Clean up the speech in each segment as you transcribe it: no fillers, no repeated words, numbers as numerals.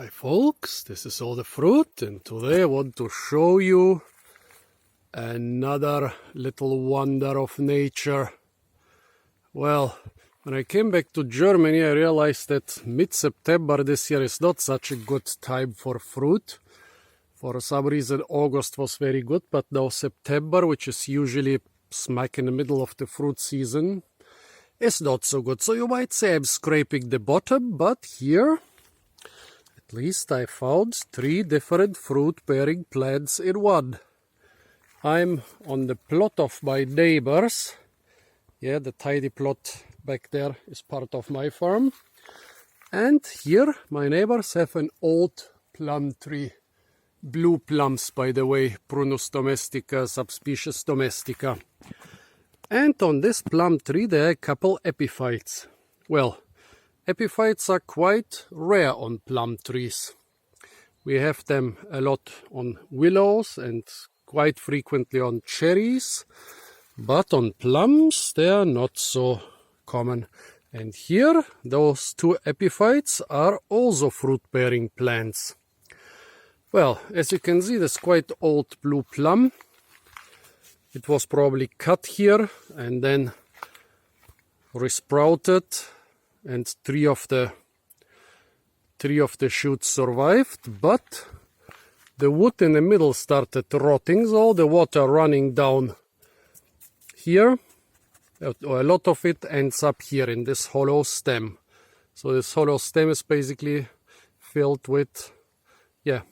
Hi folks, this is all the fruit, and today I want to show you another little wonder of nature. Well, when I came back to Germany, I realized that mid-September this year is not such a good time for fruit. For some reason August was very good, but now September, which is usually smack in the middle of the fruit season, is not so good. So you might say I'm scraping the bottom, but here at least I found 3 different fruit-bearing plants in one. I'm on the plot of my neighbors. Yeah, the tiny plot back there is part of my farm. And here my neighbors have an old plum tree. Blue plums, by the way, Prunus domestica, subspecies domestica. And on this plum tree there are a couple epiphytes. Well, epiphytes are quite rare on plum trees. We have them a lot on willows and quite frequently on cherries, but on plums they are not so common. And here those 2 epiphytes are also fruit-bearing plants. Well, as you can see, this quite old blue plum. It was probably cut here and then resprouted, and 3 of the shoots survived, but the wood in the middle started rotting, so all the water running down here, a lot of it ends up here in this hollow stem. So this hollow stem is basically filled with, yeah,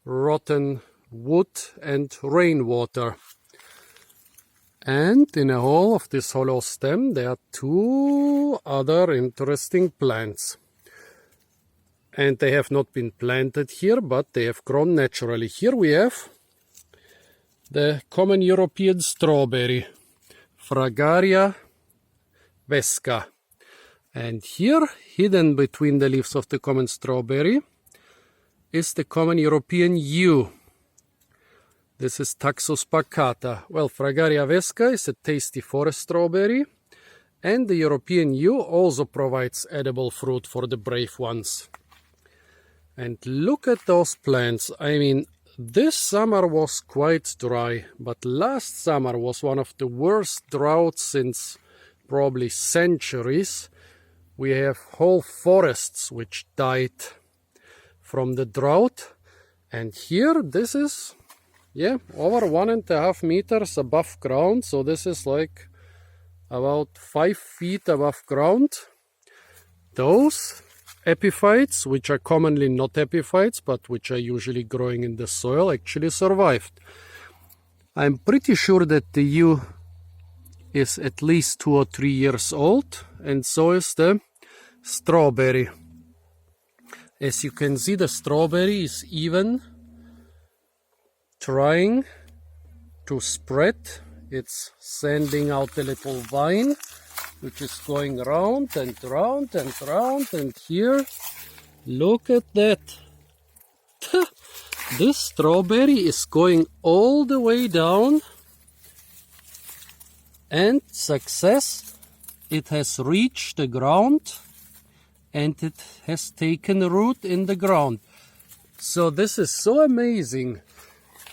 rotten wood and rainwater. And in a hole of this hollow stem there are 2 other interesting plants. And they have not been planted here, but they have grown naturally. Here we have the common European strawberry, Fragaria vesca. And here, hidden between the leaves of the common strawberry, is the common European yew. This is Taxus baccata. Well, Fragaria vesca is a tasty forest strawberry, and the European yew also provides edible fruit for the brave ones. And look at those plants. I mean, this summer was quite dry, but last summer was one of the worst droughts since probably centuries. We have whole forests which died from the drought, and here this is, yeah, over 1.5 meters above ground, so this is like about 5 feet above ground. Those epiphytes, which are commonly not epiphytes, but which are usually growing in the soil, actually survived. I'm pretty sure that the yew is at least 2 or 3 years old, and so is the strawberry. As you can see, the strawberry is even trying to spread. It's sending out a little vine which is going round and round and round, and here, look at that. This strawberry is going all the way down, and success, it has reached the ground and it has taken root in the ground. So this is so amazing.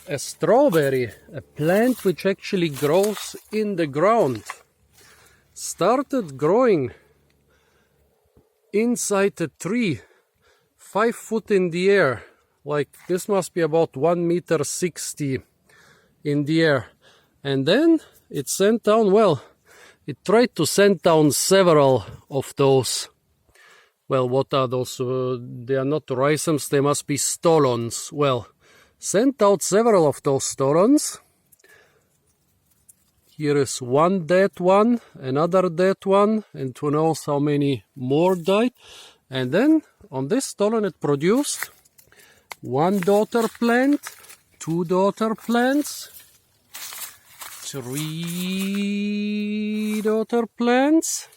A strawberry, a plant which actually grows in the ground, started growing inside the tree, 5 foot in the air. Like this must be about 1.60 meters in the air. And then it sent down, well, it tried to send down several of those. Well, what are those? They are not rhizomes, they must be stolons. Well, sent out several of those stolons. Here is one dead one, another dead one, and who knows how many more died. And then on this stolon it produced 1 daughter plant, 2 daughter plants, 3 daughter plants,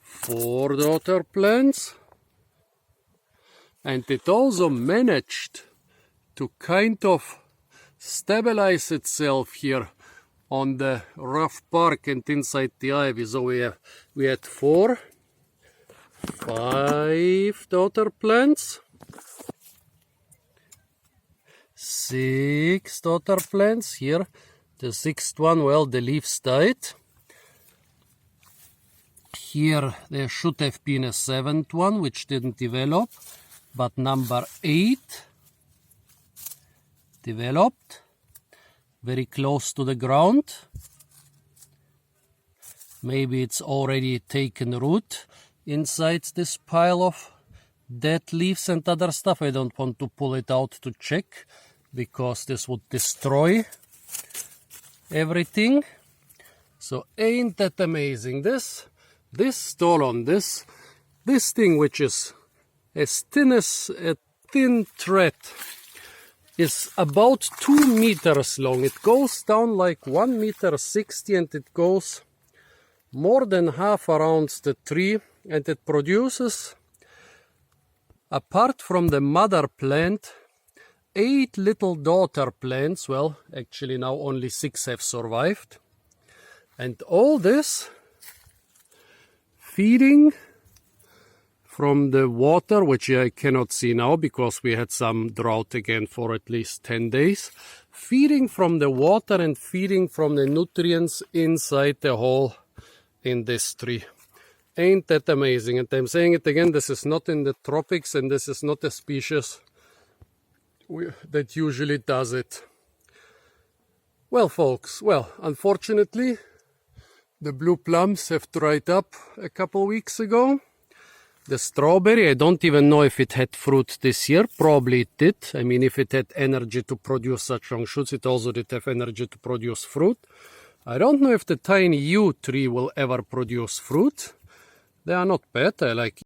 4 daughter plants, and it also managed to kind of stabilize itself here on the rough bark and inside the ivy. So we had 4 5 daughter plants, 6 daughter plants. Here, the 6th one, well, the leaves died. Here there should have been a 7th one which didn't develop, but number 8 developed very close to the ground. Maybe it's already taken root inside this pile of dead leaves and other stuff. I don't want to pull it out to check because this would destroy everything. So ain't that amazing? This stolon, this thing which is as thin as a thin thread, is about 2 meters long. It goes down like 1.60 meter and it goes more than half around the tree, and it produces, apart from the mother plant, 8 little daughter plants. Well, actually now only 6 have survived. And all this feeding from the water, which I cannot see now because we had some drought again for at least 10 days. Feeding from the water and feeding from the nutrients inside the hole in this tree. Ain't that amazing? And I'm saying it again, this is not in the tropics and this is not a species that usually does it. Well, folks, unfortunately, the blue plums have dried up a couple weeks ago. The strawberry, I don't even know if it had fruit this year. Probably it did. I mean, if it had energy to produce such long shoots, it also did have energy to produce fruit. I don't know if the tiny yew tree will ever produce fruit. They are not bad. I like